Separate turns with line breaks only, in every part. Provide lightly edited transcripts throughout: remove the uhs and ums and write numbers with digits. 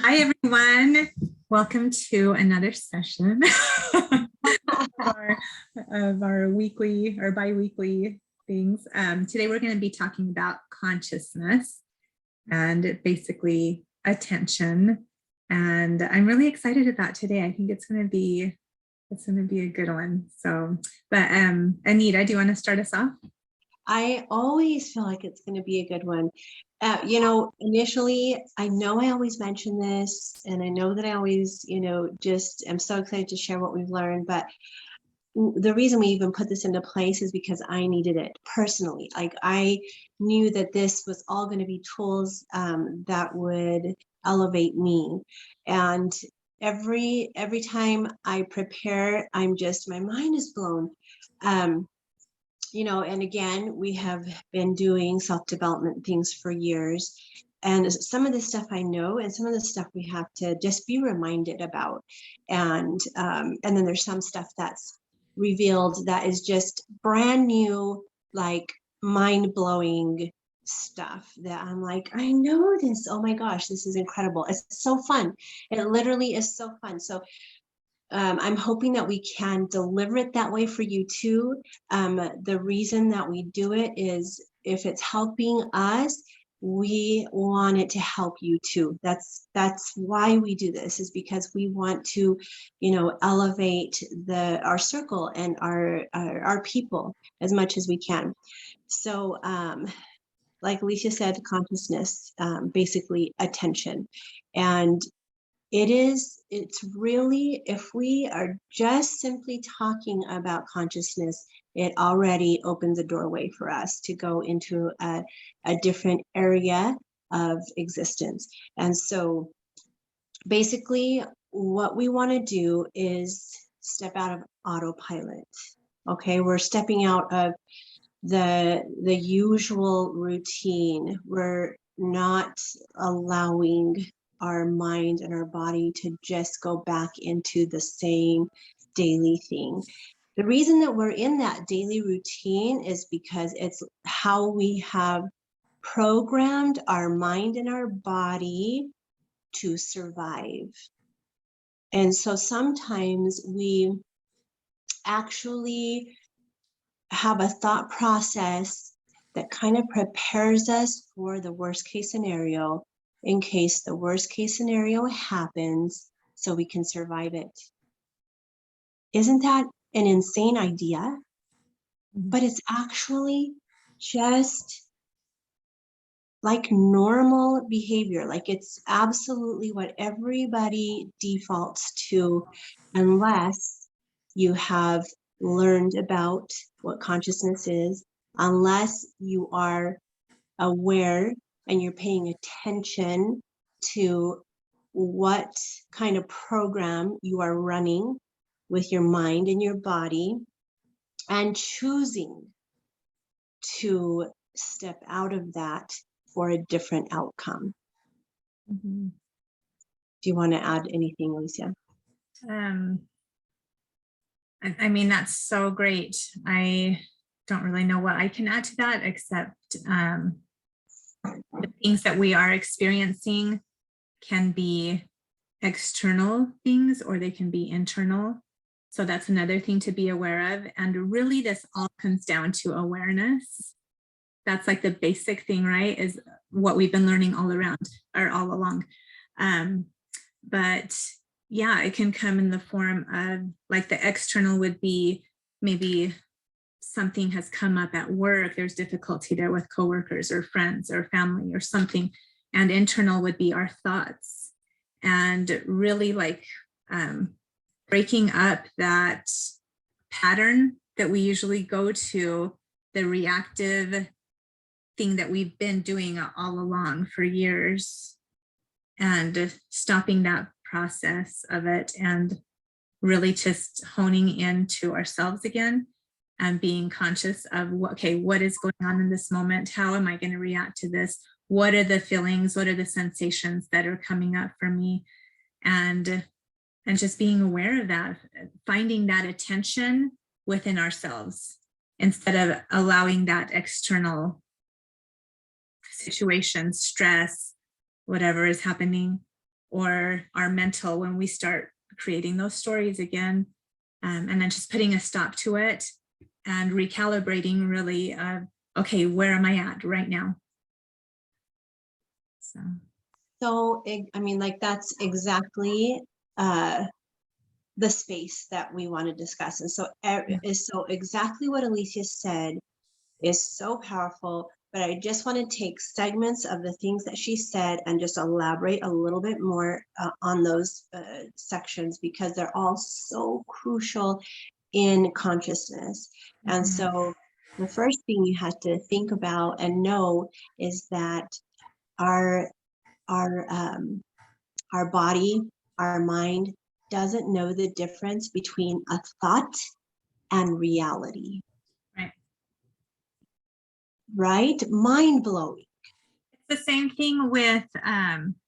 Hi, everyone. Welcome to another session of our weekly or bi-weekly things. Today, we're going to be talking about consciousness and basically attention. And I'm really excited about today. I think it's going to be a good one. So, but Anita, do you want to start us off?
I always feel like it's going to be a good one. Initially, I know I always mention this, and I know that I always, just am so excited to share what we've learned. But the reason we even put this into place is because I needed it personally. Like I knew that this was all going to be tools that would elevate me. And every time I prepare, my mind is blown. And again, we have been doing self-development things for years. And some of the stuff I know, and some of the stuff we have to just be reminded about. And then there's some stuff that's revealed that is just brand new, like mind-blowing stuff that I'm like, I know this. Oh my gosh, this is incredible. It's so fun. It literally is so fun. So I'm hoping that we can deliver it that way for you too. The reason that we do it is if it's helping us, we want it to help you too. That's why we do this, is because we want to, elevate our circle and our people as much as we can. So like Alicia said, consciousness, basically attention. And it's really, if we are just simply talking about consciousness, it already opens a doorway for us to go into a different area of existence. And so basically what we want to do is step out of autopilot. Okay, we're stepping out of the usual routine. We're not allowing our mind and our body to just go back into the same daily thing. The reason that we're in that daily routine is because it's how we have programmed our mind and our body to survive. And so sometimes we actually have a thought process that kind of prepares us for the worst case scenario, in case the worst case scenario happens, so we can survive it. Isn't that an insane idea? But it's actually just like normal behavior. Like it's absolutely what everybody defaults to, unless you have learned about what consciousness is, unless you are aware and you're paying attention to what kind of program you are running with your mind and your body, and choosing to step out of that for a different outcome.
Mm-hmm.
Do you want to add anything, Alicia?
I mean, that's so great. I don't really know what I can add to that, except the things that we are experiencing can be external things or they can be internal. So that's another thing to be aware of. And really, this all comes down to awareness. That's like the basic thing, right? Is what we've been learning all along. But yeah, it can come in the form of, like, the external would be maybe something has come up at work. There's difficulty there with coworkers or friends or family or something. And internal would be our thoughts. And really, like, breaking up that pattern that we usually go to, the reactive thing that we've been doing all along for years, and stopping that process of it and really just honing into ourselves again and being conscious of what is going on in this moment? How am I going to react to this? What are the feelings? What are the sensations that are coming up for me? And just being aware of that, finding that attention within ourselves instead of allowing that external situation, stress, whatever is happening, or our mental, when we start creating those stories again, and then just putting a stop to it and recalibrating really, okay, where am I at right now?
So, I mean, like, that's exactly the space that we want to discuss. And so, so exactly what Alicia said is so powerful, but I just want to take segments of the things that she said and just elaborate a little bit more on those sections, because they're all so crucial in consciousness. And so the first thing you have to think about and know is that our body, our mind doesn't know the difference between a thought and reality. Right? Mind blowing.
It's the same thing with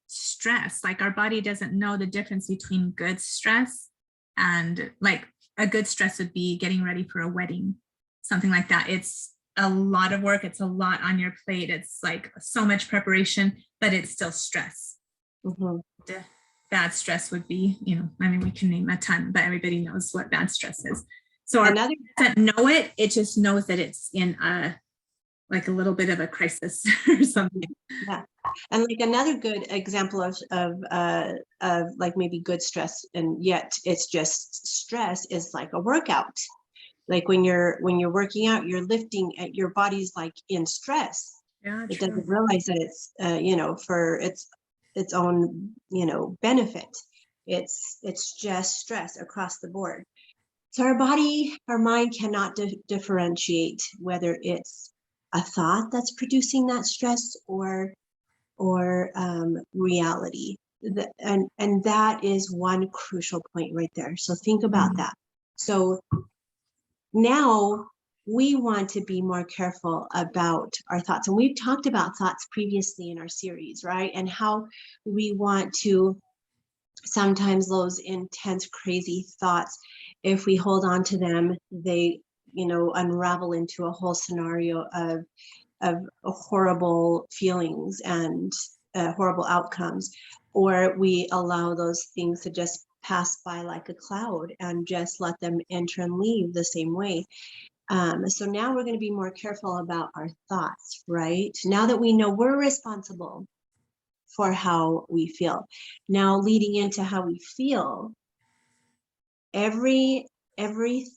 stress. Like, our body doesn't know the difference between good stress and, like, a good stress would be getting ready for a wedding, something like that. It's a lot of work. It's a lot on your plate. It's like so much preparation, but it's still stress. Bad stress would be, you know, I mean, we can name a ton, but everybody knows what bad stress is. So our body doesn't know it. It just knows that it's in a, like, a little bit of a crisis or something.
Yeah. And like another good example of like maybe good stress, and yet it's just stress, is like a workout. Like when you're working out, you're lifting, your body's like in stress.
Yeah,
it doesn't realize that it's you know, for its own, you know, benefit. It's just stress across the board. So our body, our mind cannot differentiate whether it's a thought that's producing that stress or reality. And that is one crucial point right there. So think about that. So now we want to be more careful about our thoughts. And we've talked about thoughts previously in our series, right? And how we want to, sometimes those intense, crazy thoughts, if we hold on to them, they, you know, unravel into a whole scenario of horrible feelings and horrible outcomes. Or we allow those things to just pass by like a cloud and just let them enter and leave the same way. So now we're going to be more careful about our thoughts, right? Now that we know we're responsible for how we feel. Now, leading into how we feel, every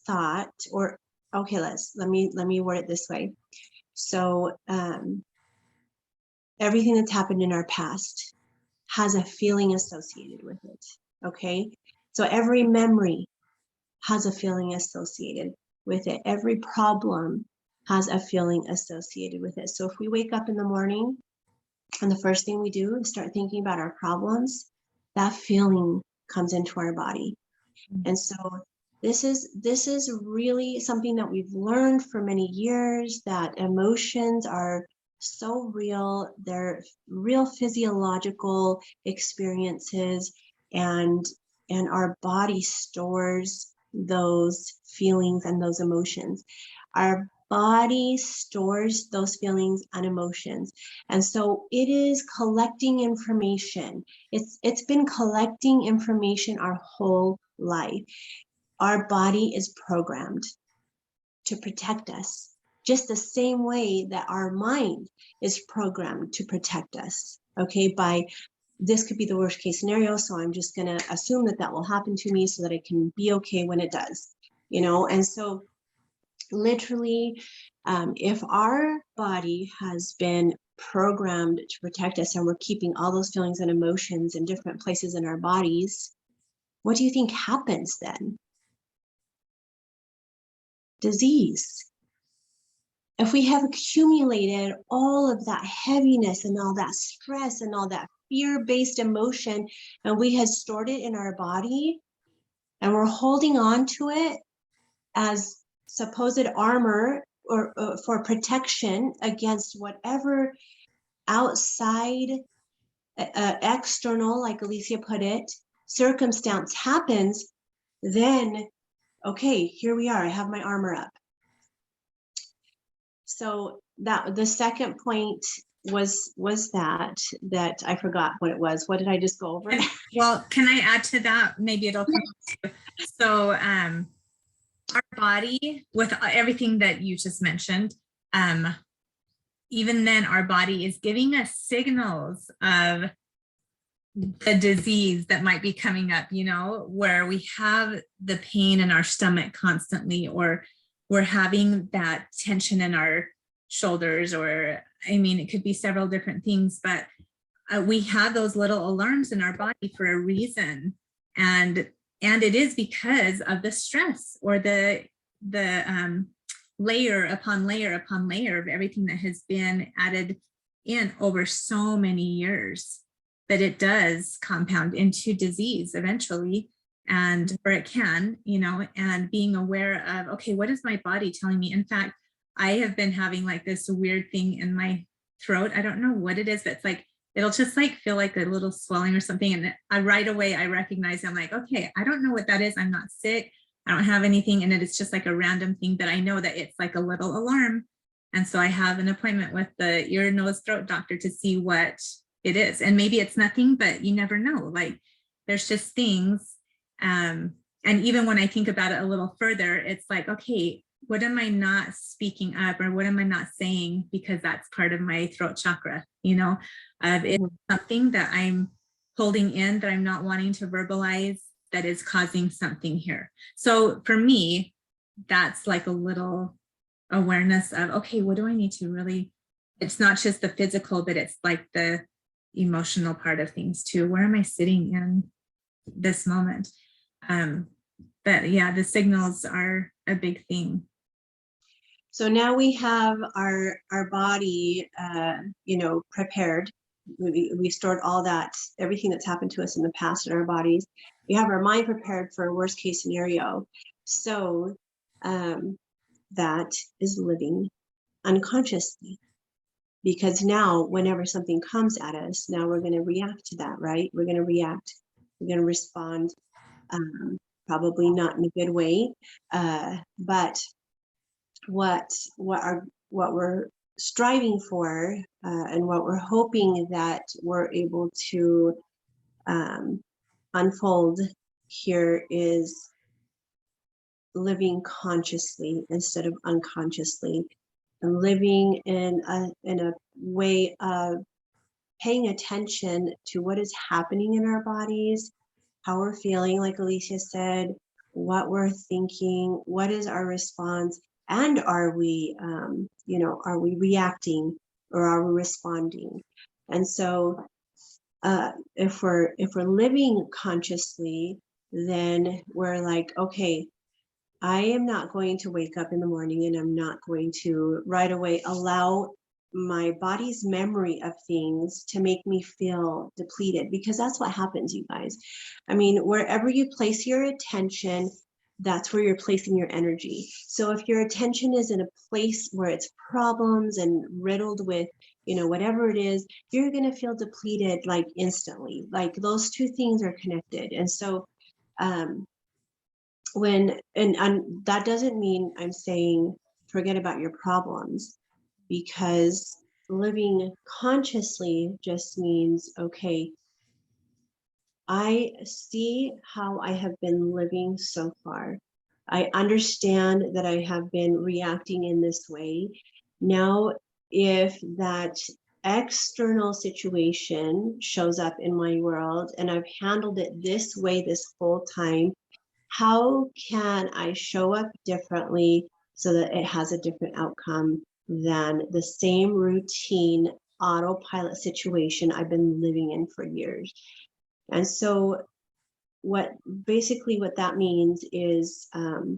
thought, or okay, let me word it this way. So everything that's happened in our past has a feeling associated with it. Okay, so every memory has a feeling associated with it. Every problem has a feeling associated with it. So if we wake up in the morning and the first thing we do is start thinking about our problems, that feeling comes into our body. And so this is really something that we've learned for many years, that emotions are so real. They're real physiological experiences, and our body stores those feelings and those emotions. Our body stores those feelings and emotions. And so it is collecting information. It's been collecting information our whole life. Our body is programmed to protect us, just the same way that our mind is programmed to protect us. Okay, by this could be the worst case scenario, so I'm just going to assume that will happen to me so that I can be okay when it does, you know. And so literally, if our body has been programmed to protect us and we're keeping all those feelings and emotions in different places in our bodies, what do you think happens then? Disease. If we have accumulated all of that heaviness and all that stress and all that fear-based emotion, and we had stored it in our body, and we're holding on to it as supposed armor or for protection against whatever outside external, like Alicia put it, circumstance happens, then okay, here we are, I have my armor up. So that the second point was that I forgot what it was. What did I just go over?
Well, can I add to that? Maybe it'll come to. So our body, with everything that you just mentioned, even then our body is giving us signals of the disease that might be coming up, you know, where we have the pain in our stomach constantly, or we're having that tension in our shoulders, or I mean, it could be several different things, but we have those little alarms in our body for a reason. And it is because of the stress, or the layer upon layer upon layer of everything that has been added in over so many years, that it does compound into disease eventually, and or it can, you know, and being aware of, okay, what is my body telling me? In fact, I have been having like this weird thing in my throat. I don't know what it is, but it's like, it'll just like feel like a little swelling or something. And right away I recognize, I'm like, okay, I don't know what that is. I'm not sick. I don't have anything. And it's just like a random thing that I know that it's like a little alarm. And so I have an appointment with the ear, nose, throat doctor to see what it is. And maybe it's nothing, but you never know. Like there's just things. And even when I think about it a little further, it's like, okay, what am I not speaking up, or what am I not saying? Because that's part of my throat chakra, you know, it's something that I'm holding in, that I'm not wanting to verbalize, that is causing something here. So for me, that's like a little awareness of, okay, what do I need to really, it's not just the physical, but it's like the emotional part of things too. Where am I sitting in this moment? But yeah, the signals are a big thing.
So now we have our body, you know, prepared. We stored all that, everything that's happened to us in the past in our bodies. We have our mind prepared for a worst case scenario. So that is living unconsciously, because now whenever something comes at us, now we're going to react to that, right? We're going to react. We're going to respond, probably not in a good way, but what we're striving for, and what we're hoping that we're able to unfold here, is living consciously instead of unconsciously, and living in a way of paying attention to what is happening in our bodies, how we're feeling, like Alicia said, what we're thinking, what is our response, and are we, you know, are we reacting or are we responding? And so, if we're living consciously, then we're like, okay, I am not going to wake up in the morning and I'm not going to right away allow my body's memory of things to make me feel depleted, because that's what happens, you guys. I mean, wherever you place your attention, that's where you're placing your energy. So if your attention is in a place where it's problems and riddled with, you know, whatever it is, you're going to feel depleted like instantly. Like those two things are connected. And so when and that doesn't mean I'm saying forget about your problems, because living consciously just means, okay, I see how I have been living so far. I understand that I have been reacting in this way. Now, if that external situation shows up in my world and I've handled it this way this whole time, how can I show up differently so that it has a different outcome than the same routine autopilot situation I've been living in for years? And so what that means is, oh,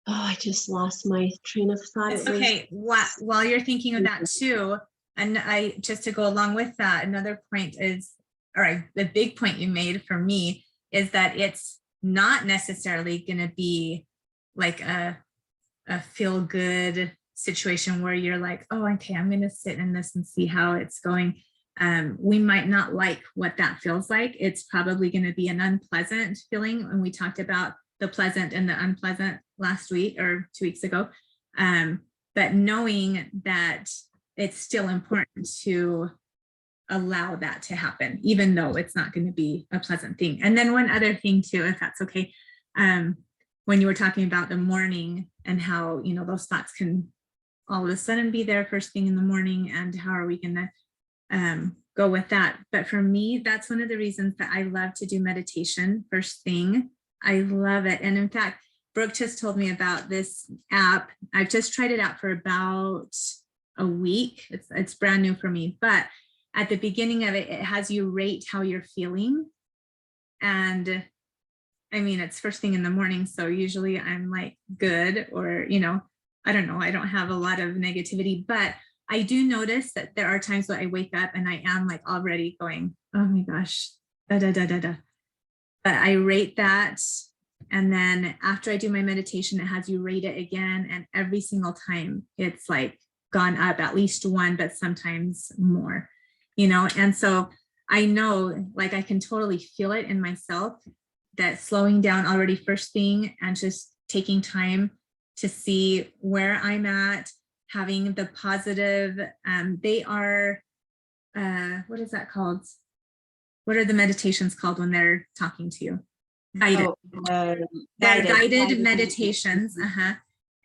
I just lost my train of thought.
It's okay. While you're thinking of that too, and I just to go along with that, another point is, or the big point you made for me is that it's not necessarily going to be like a feel good situation where you're like, oh, okay, I'm going to sit in this and see how it's going. We might not like what that feels like. It's probably going to be an unpleasant feeling. And we talked about the pleasant and the unpleasant last week or 2 weeks ago. But knowing that it's still important to allow that to happen, even though it's not going to be a pleasant thing. And then one other thing too, if that's okay, when you were talking about the morning and how, you know, those thoughts can all of a sudden be there first thing in the morning, and how are we going to go with that? But for me, that's one of the reasons that I love to do meditation first thing. I love it. And in fact, Brooke just told me about this app. I've just tried it out for about a week. It's brand new for me, but at the beginning of it, it has you rate how you're feeling. And I mean, it's first thing in the morning. So usually I'm like good, or, you know, I don't know, I don't have a lot of negativity, but I do notice that there are times where I wake up and I am like already going, oh my gosh, da, da, da, da, da. But I rate that. And then after I do my meditation, it has you rate it again. And every single time it's like gone up at least one, but sometimes more, you know? And so I know, like, I can totally feel it in myself, that slowing down already first thing and just taking time to see where I'm at, having the positive, they are, what is that called? What are the meditations called when they're talking to you? Guided. They're guided meditations.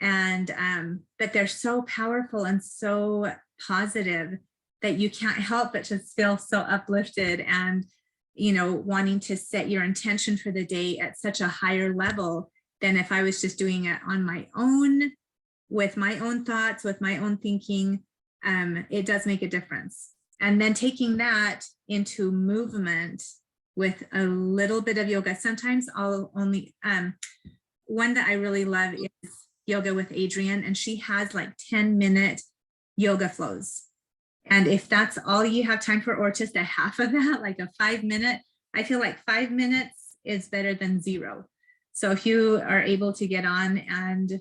And but they're so powerful and so positive that you can't help but just feel so uplifted, and, you know, wanting to set your intention for the day at such a higher level than if I was just doing it on my own, with my own thoughts, with my own thinking. It does make a difference. And then taking that into movement with a little bit of yoga. Sometimes I'll only, one that I really love is Yoga with Adriene, and she has like 10-minute yoga flows. And if that's all you have time for, or just a half of that, like a 5-minute, I feel like 5 minutes is better than 0. So if you are able to get on and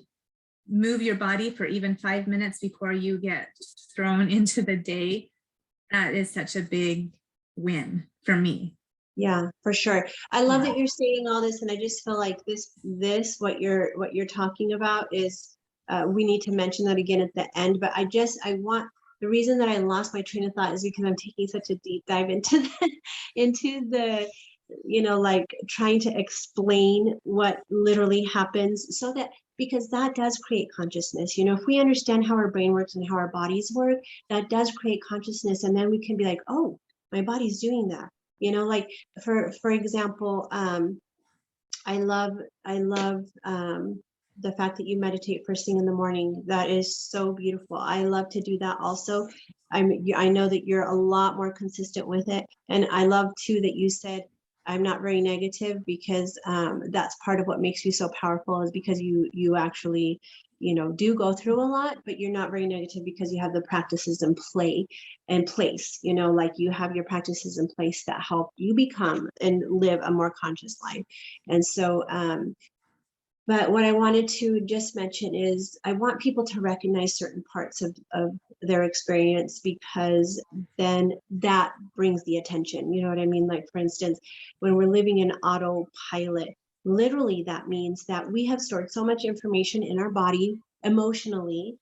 move your body for even 5 minutes before you get thrown into the day, that is such a big win for me.
Yeah, for sure. I love that you're saying all this, and I just feel like this what you're talking about is we need to mention that again at the end. But I want, the reason that I lost my train of thought is because I'm taking such a deep dive into the you know, like trying to explain what literally happens, so that, because that does create consciousness. You know, if we understand how our brain works and how our bodies work, that does create consciousness, and then we can be like, oh, my body's doing that. You know, like for example, I love the fact that you meditate first thing in the morning. That is so beautiful. I love to do that also. I know that you're a lot more consistent with it, and I love too that you said I'm not very negative, because that's part of what makes you so powerful, is because you actually, you know, do go through a lot, but you're not very negative because you have the practices in place, you know, like you have your practices in place that help you become and live a more conscious life. And so, but what I wanted to just mention is I want people to recognize certain parts of their experience, because then that brings the attention. You know what I mean? Like, for instance, when we're living in autopilot, literally that means that we have stored so much information in our body emotionally,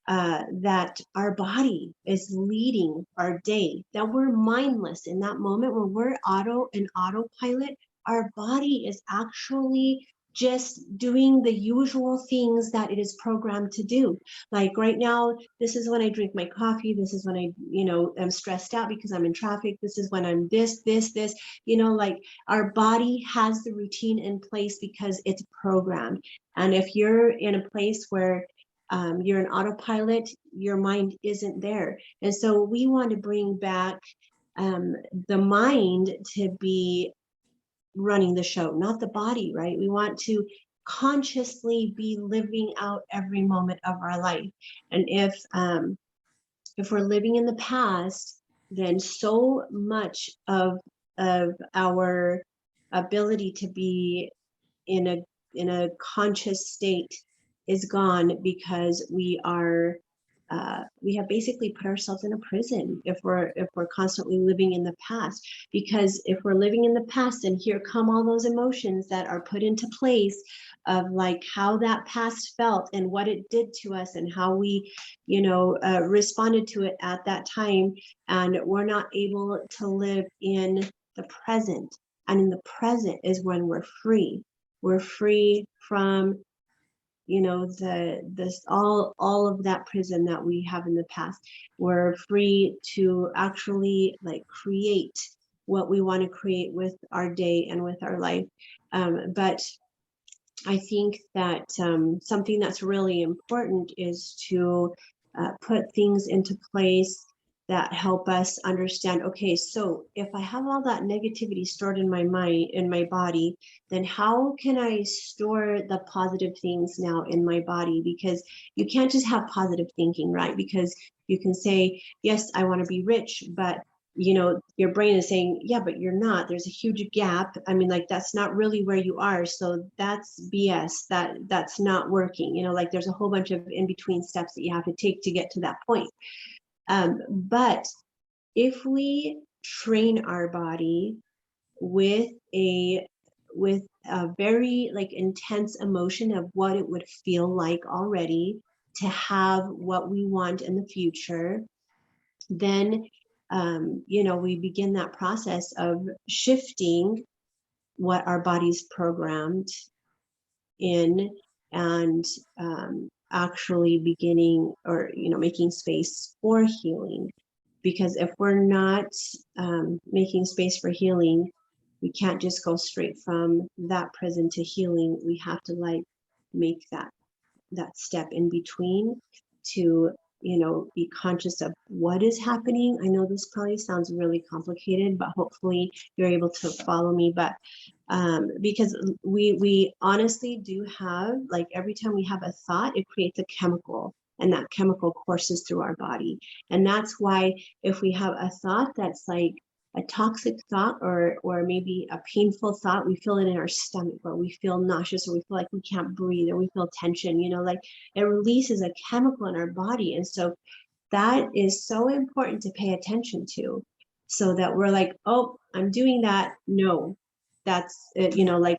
that our body is leading our day, that we're mindless in that moment when we're autopilot. Our body is actually just doing the usual things that it is programmed to do. Like right now, this is when I drink my coffee. This is when I, you know, am stressed out because I'm in traffic. This is when I'm this, you know, like our body has the routine in place because it's programmed. And if you're in a place where you're an autopilot, your mind isn't there. And so we want to bring back the mind to be running the show, not the body, right? We want to consciously be living out every moment of our life. And if we're living in the past, then so much of our ability to be in a conscious state is gone, because we are we have basically put ourselves in a prison if we're constantly living in the past. Because if we're living in the past, and here come all those emotions that are put into place of like how that past felt and what it did to us and how we, responded to it at that time, and we're not able to live in the present. And in the present is when we're free. We're free from all of that prison that we have in the past. We're free to actually like create what we want to create with our day and with our life. But I think that something that's really important is to put things into place that help us understand, okay, so if I have all that negativity stored in my mind, in my body, then how can I store the positive things now in my body? Because you can't just have positive thinking, right? Because you can say, yes, I want to be rich, but your brain is saying, yeah, but you're not. There's a huge gap. I mean, like, that's not really where you are. So that's BS. That's not working. Like, there's a whole bunch of in-between steps that you have to take to get to that point. But if we train our body with a very like intense emotion of what it would feel like already to have what we want in the future, then we begin that process of shifting what our body's programmed in, and actually beginning or making space for healing. Because if we're not making space for healing, we can't just go straight from that prison to healing. We have to like make that step in between to be conscious of what is happening. I know this probably sounds really complicated, but hopefully you're able to follow me. But because we honestly do have, like, every time we have a thought, it creates a chemical, and that chemical courses through our body. And that's why if we have a thought that's like a toxic thought or maybe a painful thought, we feel it in our stomach, or we feel nauseous, or we feel like we can't breathe, or we feel tension, like it releases a chemical in our body. And so that is so important to pay attention to, so that we're like, oh, I'm doing that. No, that's it, like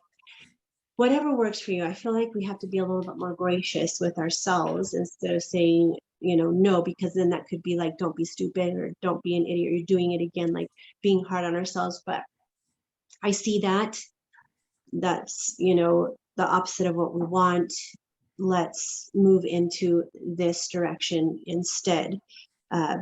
whatever works for you. I feel like we have to be a little bit more gracious with ourselves instead of saying, no, because then that could be like, don't be stupid, or don't be an idiot, you're doing it again, like being hard on ourselves. But I see that's the opposite of what we want. Let's move into this direction instead,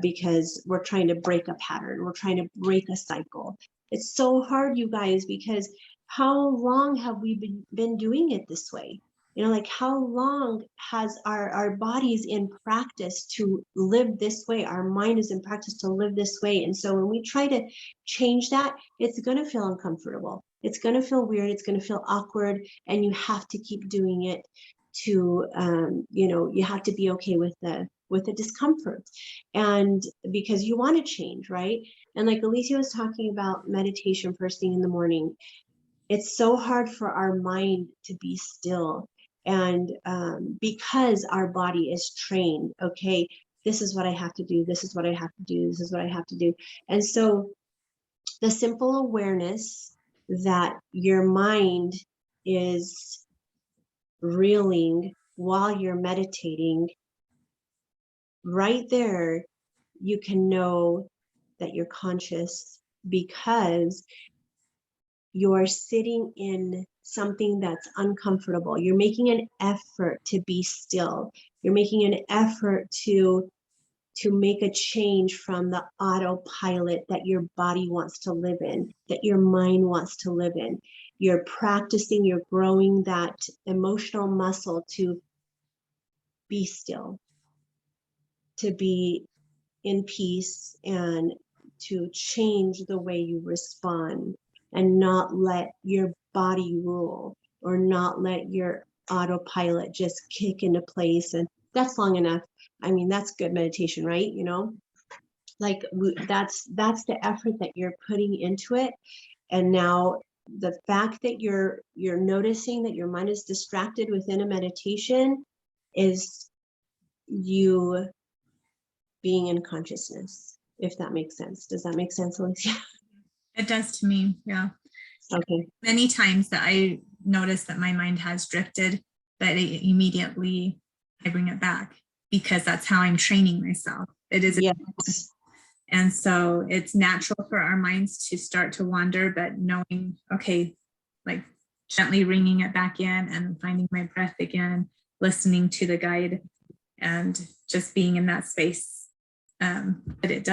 because we're trying to break a pattern. We're trying to break a cycle. It's so hard, you guys, because how long have we been doing it this way? Like, how long has our bodies in practice to live this way? Our mind is in practice to live this way. And so when we try to change that, it's going to feel uncomfortable. It's going to feel weird. It's going to feel awkward. And you have to keep doing it to, you have to be okay with the discomfort. And because you want to change, right? And like Alicia was talking about meditation first thing in the morning, it's so hard for our mind to be still. And because our body is trained, okay, this is what I have to do, this is what I have to do, this is what I have to do. And so the simple awareness that your mind is reeling while you're meditating, right there, you can know that you're conscious, because you're sitting in something that's uncomfortable. You're making an effort to be still. You're making an effort to make a change from the autopilot that your body wants to live in, that your mind wants to live in. You're practicing, you're growing that emotional muscle to be still, to be in peace, and to change the way you respond, and not let your body rule, or not let your autopilot just kick into place. And that's long enough. I mean, that's good meditation, right? Like that's the effort that you're putting into it. And now the fact that you're noticing that your mind is distracted within a meditation is you being in consciousness, if that makes sense. Does that make sense, Alicia?
It does to me. Yeah.
Okay.
Many times that I notice that my mind has drifted, that immediately I bring it back because that's how I'm training myself. It is.
Yes.
And so it's natural for our minds to start to wander, but knowing, okay, like gently bringing it back in and finding my breath again, listening to the guide and just being in that space. But it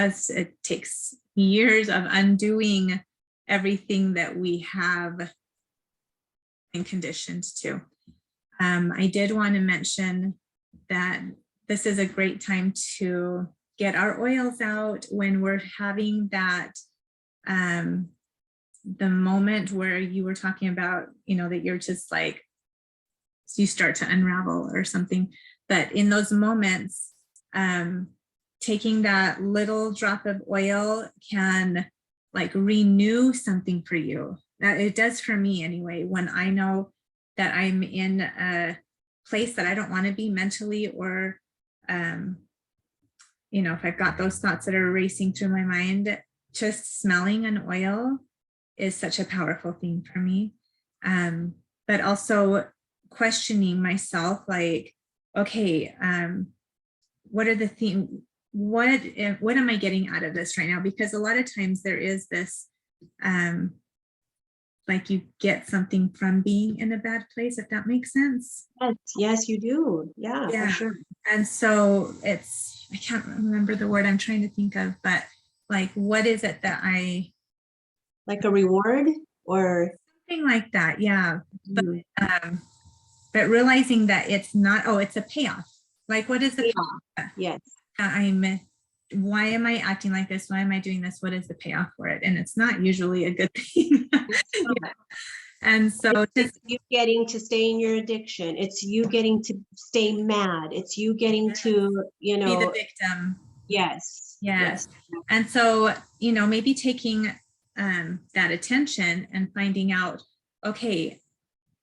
takes years of undoing everything that we have been conditioned to. I did want to mention that this is a great time to get our oils out when we're having that, the moment where you were talking about, that you're just like, you start to unravel or something. But in those moments, taking that little drop of oil can like renew something for you. That it does for me anyway, when I know that I'm in a place that I don't want to be mentally, or if I've got those thoughts that are racing through my mind, just smelling an oil is such a powerful thing for me. But also questioning myself, like, okay, what are the things, what am I getting out of this right now? Because a lot of times there is this, like you get something from being in a bad place, if that makes sense.
Yes, you do. Yeah, for sure.
And so I can't remember the word I'm trying to think of, but like, what is it that
like a reward or
something like that? Yeah. But realizing that it's not, it's a payoff. Like, what is the payoff?
Yes.
Why am I acting like this? Why am I doing this? What is the payoff for it? And it's not usually a good thing. And so
it's you getting to stay in your addiction. It's you getting to stay mad. It's you getting to,
be the victim.
Yes.
And so, maybe taking that attention and finding out, okay,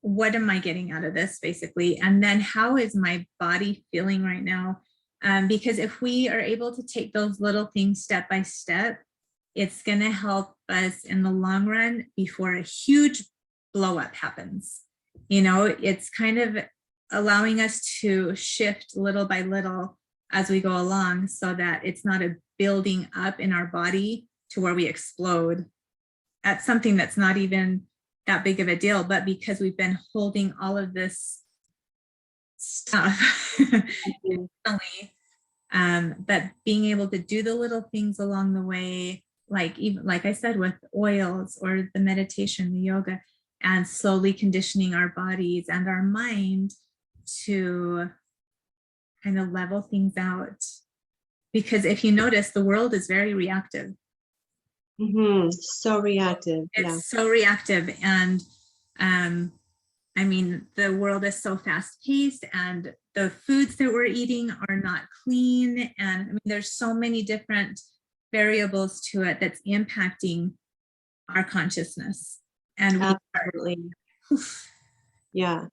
what am I getting out of this basically? And then how is my body feeling right now? Because if we are able to take those little things step by step, it's going to help us in the long run before a huge blow up happens. It's kind of allowing us to shift little by little as we go along, so that it's not a building up in our body to where we explode at something that's not even that big of a deal, but because we've been holding all of this stuff but being able to do the little things along the way, like I said, with oils or the meditation, the yoga, and slowly conditioning our bodies and our mind to kind of level things out. Because if you notice, the world is very reactive.
So reactive.
It's so reactive. And the world is so fast paced, and the foods that we're eating are not clean. And there's so many different variables to it that's impacting our consciousness. And
absolutely. Yeah.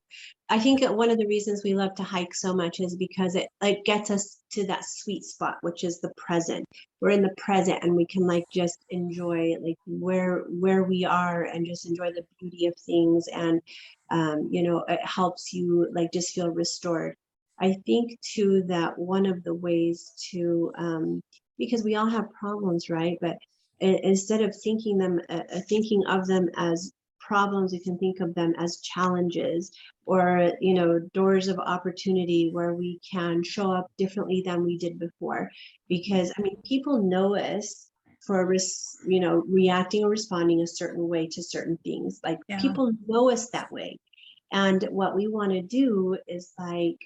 I think one of the reasons we love to hike so much is because it like gets us to that sweet spot, which is the present. We're in the present and we can like just enjoy like where we are and just enjoy the beauty of things. And, it helps you like just feel restored. I think too, that one of the ways to, because we all have problems, right? But instead of thinking of them as problems, you can think of them as challenges, or doors of opportunity where we can show up differently than we did before. Because people know us for reacting or responding a certain way to certain things. Like people know us that way. And what we want to do is like,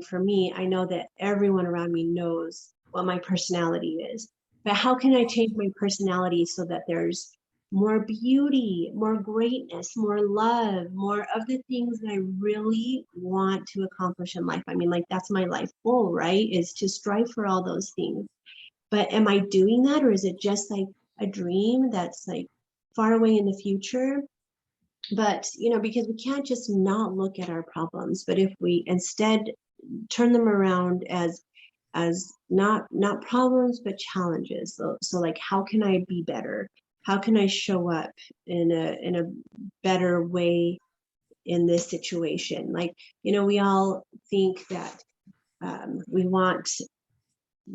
for me, I know that everyone around me knows what my personality is, but how can I change my personality so that there's more beauty, more greatness, more love, more of the things that I really want to accomplish in life? That's my life goal, right? Is to strive for all those things. But am I doing that, or is it just like a dream that's like far away in the future? But, because we can't just not look at our problems, but if we instead turn them around as as not problems, but challenges. So like, how can I be better? How can I show up in a better way in this situation? Like, we all think that we want,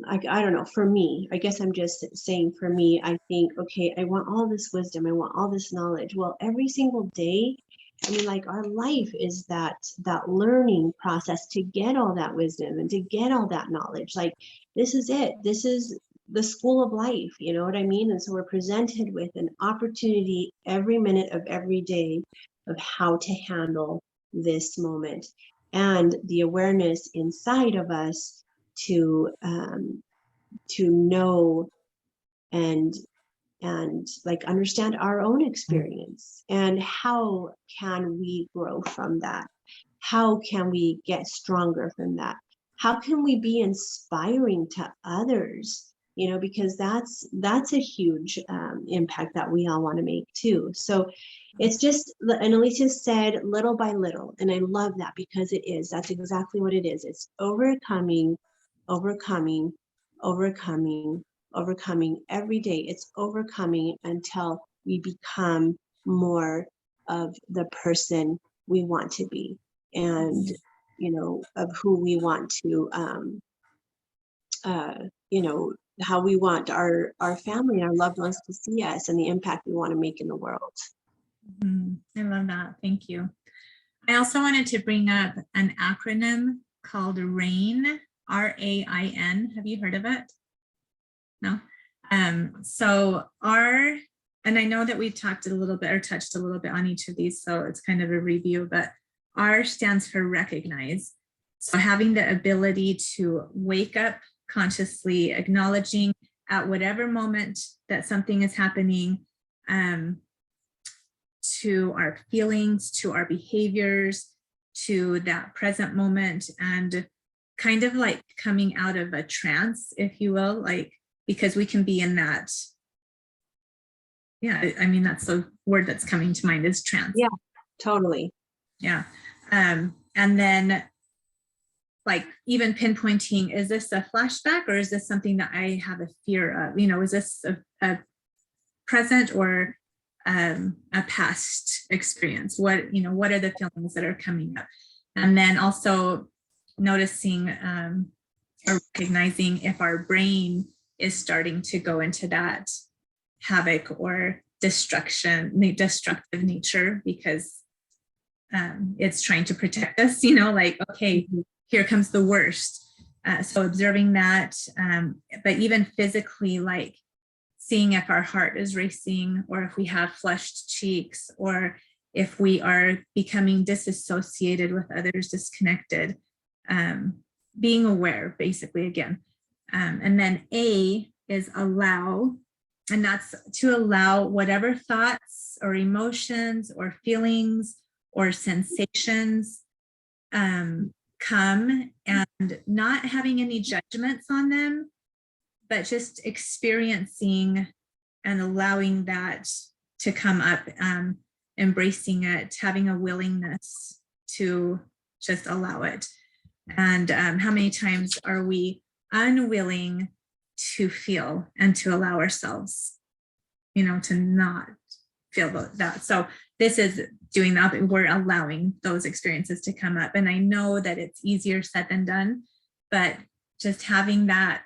I don't know, for me, I guess I'm just saying, for me, I think, okay, I want all this wisdom, I want all this knowledge. Well, every single day, I mean, like, our life is that learning process to get all that wisdom and to get all that knowledge. Like, this is it. This is the school of life, you know what I mean? And so we're presented with an opportunity every minute of every day of how to handle this moment, and the awareness inside of us to know and like understand our own experience, and how can we grow from that? How can we get stronger from that? How can we be inspiring to others? Because that's a huge impact that we all want to make too. So it's just, and Alicia said, little by little, and I love that, because that's exactly what it is. It's overcoming, overcoming, overcoming, overcoming every day. It's overcoming until we become more of the person we want to be, and of who we want to how we want our family, our loved ones to see us, and the impact we want to make in the world.
I love that. Thank you. I also wanted to bring up an acronym called RAIN, R-A-I-N. Have you heard of it? No? So R, and I know that we talked a little bit or touched a little bit on each of these, so it's kind of a review, but R stands for recognize. So having the ability to wake up consciously, acknowledging at whatever moment that something is happening, to our feelings, to our behaviors, to that present moment, and kind of like coming out of a trance, if you will, like, because we can be in that. Yeah, I mean, that's the word that's coming to mind, is trance.
Yeah, totally.
Yeah. And then like even pinpointing, is this a flashback, or is this something that I have a fear of? Is this a present or a past experience? What are the feelings that are coming up? And then also noticing or recognizing if our brain is starting to go into that havoc or destructive nature, because it's trying to protect us, like, okay, here comes the worst. So observing that, but even physically, like seeing if our heart is racing, or if we have flushed cheeks, or if we are becoming disassociated with others, disconnected, being aware, basically, again. And then A is allow, and that's to allow whatever thoughts or emotions or feelings or sensations come, and not having any judgments on them, but just experiencing and allowing that to come up, embracing it, having a willingness to just allow it. And how many times are we unwilling to feel and to allow ourselves, to not feel that? So this is doing that. We're allowing those experiences to come up. And I know that it's easier said than done, but just having that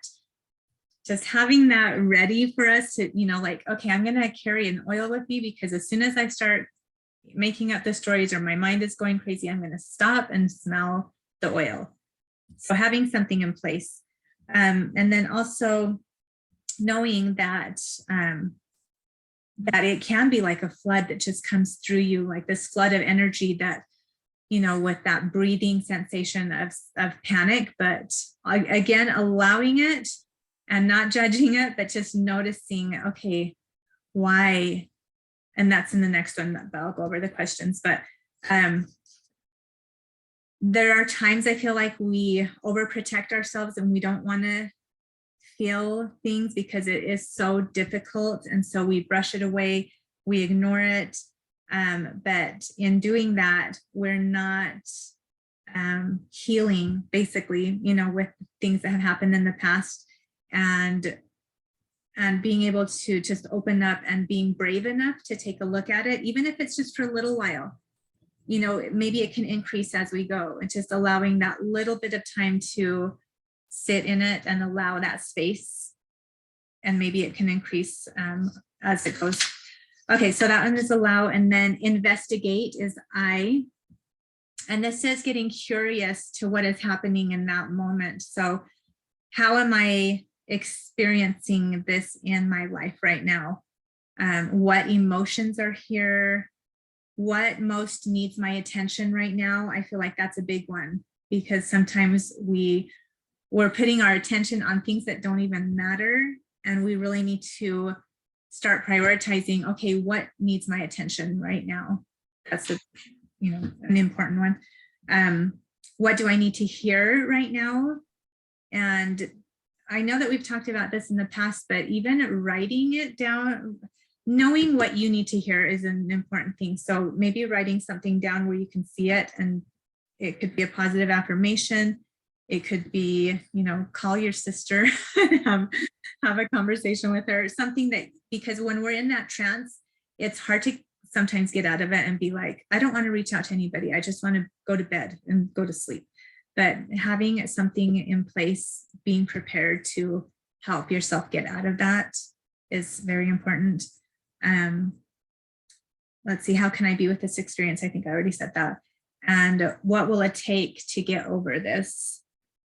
ready for us to, like, okay, I'm going to carry an oil with me, because as soon as I start making up the stories or my mind is going crazy, I'm going to stop and smell the oil. So having something in place. And then also knowing that, that it can be like a flood that just comes through you, like this flood of energy that, with that breathing sensation of panic, but again, allowing it and not judging it, but just noticing, okay, why? And that's in the next one, that I'll go over the questions. But there are times I feel like we overprotect ourselves and we don't want to feel things because it is so difficult. And so we brush it away, we ignore it. But in doing that, we're not healing, basically, with things that have happened in the past, and being able to just open up and being brave enough to take a look at it, even if it's just for a little while. Maybe it can increase as we go, and just allowing that little bit of time to sit in it and allow that space, and maybe it can increase as it goes. Okay, so that one is allow, and then investigate is I. And this is getting curious to what is happening in that moment. So how am I experiencing this in my life right now? What emotions are here? What most needs my attention right now? I feel like that's a big one, because sometimes we're putting our attention on things that don't even matter. And we really need to start prioritizing, okay, what needs my attention right now? That's an important one. What do I need to hear right now? And I know that we've talked about this in the past, but even writing it down, knowing what you need to hear is an important thing. So maybe writing something down where you can see it, and it could be a positive affirmation. It could be, call your sister and have a conversation with her, something that, because when we're in that trance, it's hard to sometimes get out of it and be like, I don't want to reach out to anybody. I just want to go to bed and go to sleep. But having something in place, being prepared to help yourself get out of that is very important. Let's see, how can I be with this experience? I think I already said that. And what will it take to get over this?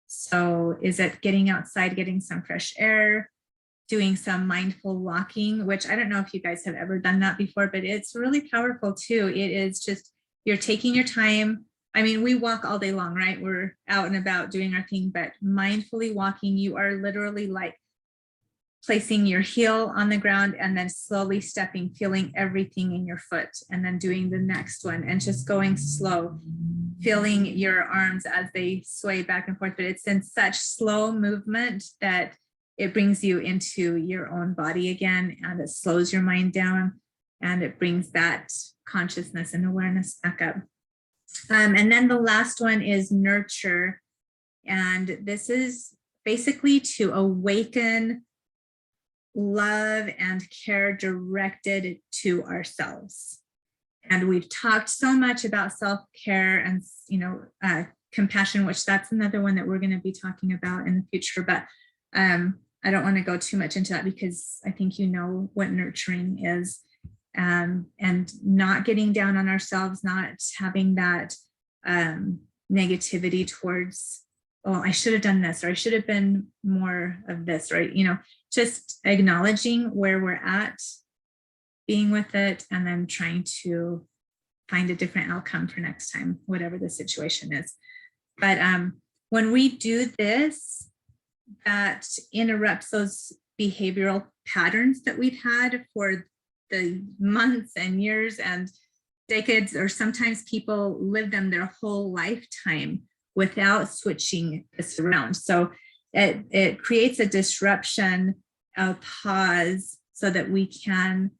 So is it getting outside, getting some fresh air, doing some mindful walking, which I don't know if you guys have ever done that before, but it's really powerful too. It is just, you're taking your time. I mean, we walk all day long, right? We're out and about doing our thing, but mindfully walking, you are literally like placing your heel on the ground and then slowly stepping, feeling everything in your foot, and then doing the next one and just going slow, feeling your arms as they sway back and forth. But it's in such slow movement that it brings you into your own body again, and it slows your mind down, and it brings that consciousness and awareness back up. And then the last one is nurture. And this is basically to awaken love and care directed to ourselves. And we've talked so much about self-care and, compassion, which that's another one that we're going to be talking about in the future. But I don't want to go too much into that, because I think what nurturing is, and not getting down on ourselves, not having that negativity towards, oh, I should have done this, or I should have been more of this, right? Just acknowledging where we're at, being with it, and then trying to find a different outcome for next time, whatever the situation is. But when we do this, that interrupts those behavioral patterns that we've had for the months and years and decades, or sometimes people live them their whole lifetime without switching this around. So it creates a disruption, a pause, so that we can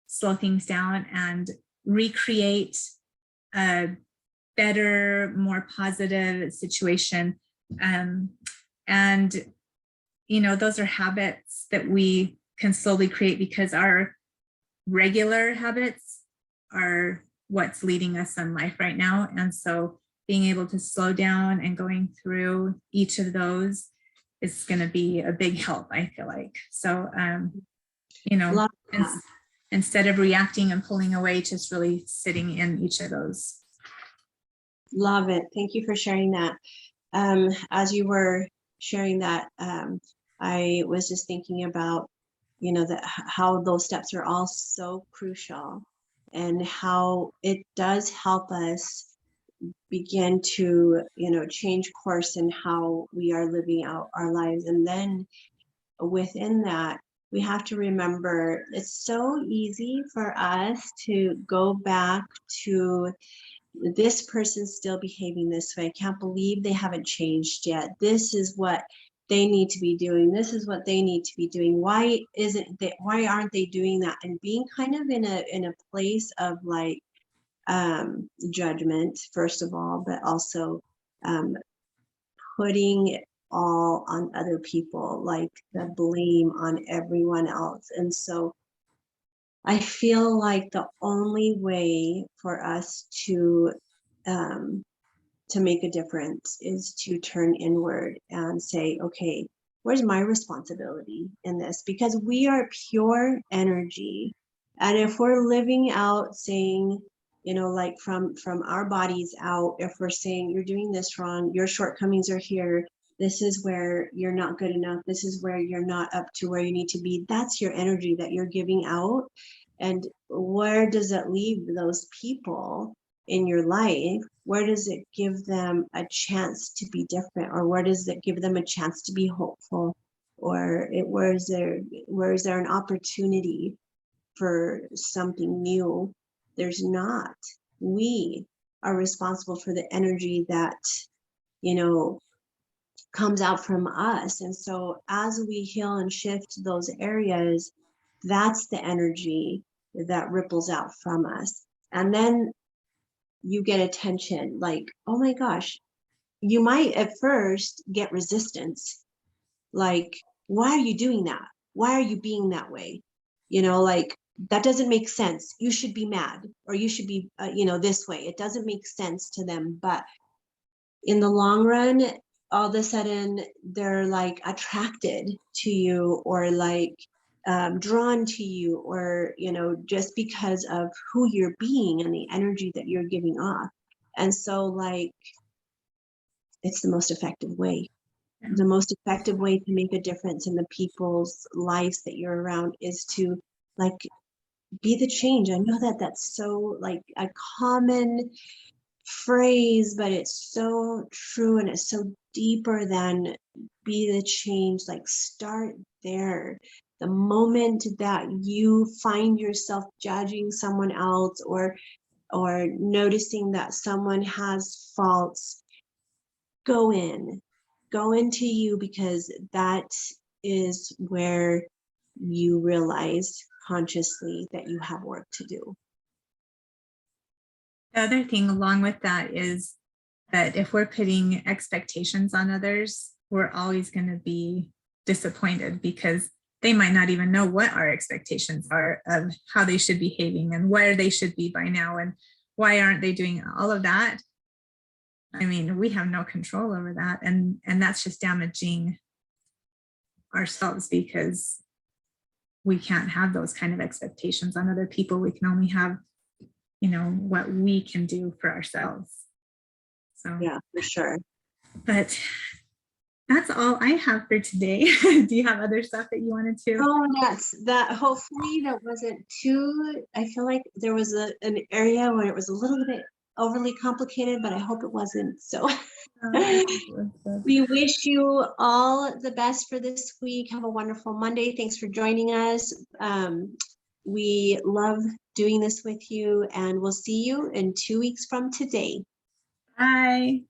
slow things down and recreate a better, more positive situation. And those are habits that we can slowly create, because our regular habits are what's leading us in life right now. And so being able to slow down and going through each of those is going to be a big help, I feel like. So, instead of reacting and pulling away, just really sitting in each of those.
Love it. Thank you for sharing that. As you were sharing that, I was just thinking about, how those steps are all so crucial, and how it does help us begin to, change course in how we are living out our lives. And then within that, we have to remember, it's so easy for us to go back to, this person's still behaving this way. I can't believe they haven't changed yet. This is what they need to be doing. This is what they need to be doing. Why aren't they doing that? And being kind of in a place of like judgment, first of all, but also putting it all on other people, like the blame on everyone else. And so I feel like the only way for us to make a difference is to turn inward and say, okay, where's my responsibility in this? Because we are pure energy. And if we're living out saying, you know, like from our bodies out, if we're saying you're doing this wrong, your shortcomings are here, this is where you're not good enough, this is where you're not up to where you need to be, that's your energy that you're giving out. And where does it leave those people in your life? Where does it give them a chance to be different, or where does it give them a chance to be hopeful, or where is there an opportunity for something new? There's not. We are responsible for the energy that, you know, comes out from us. And so as we heal and shift those areas, that's the energy that ripples out from us. And then you get attention, like, oh my gosh, you might at first get resistance. Like, why are you doing that? Why are you being that way? You know, like, that doesn't make sense. You should be mad, or you should be, you know, this way. It doesn't make sense to them. But in the long run, all of a sudden they're like attracted to you, or like drawn to you, or, you know, just because of who you're being and the energy that you're giving off. And so, like, it's the most effective way. The most effective way to make a difference in the people's lives that you're around is to, like, be the change. I know that that's so, like, a common phrase, but it's so true, and it's so deeper than be the change. Like, start there. The moment that you find yourself judging someone else, or noticing that someone has faults, go into you, because that is where you realize consciously that you have work to do.
The other thing along with that is that if we're putting expectations on others, we're always going to be disappointed, because they might not even know what our expectations are of how they should be behaving and where they should be by now, and why aren't they doing all of that. I mean, we have no control over that, and that's just damaging ourselves, because we can't have those kind of expectations on other people. We can only have, you know, what we can do for ourselves. So
Yeah, for sure.
But that's all I have for today. Do you have other stuff that you wanted to?
Oh, that. Hopefully that wasn't too, I feel like there was an area where it was a little bit overly complicated, but I hope it wasn't. So we wish you all the best for this week. Have a wonderful Monday. Thanks for joining us. We love doing this with you, and we'll see you in 2 weeks from today.
Bye.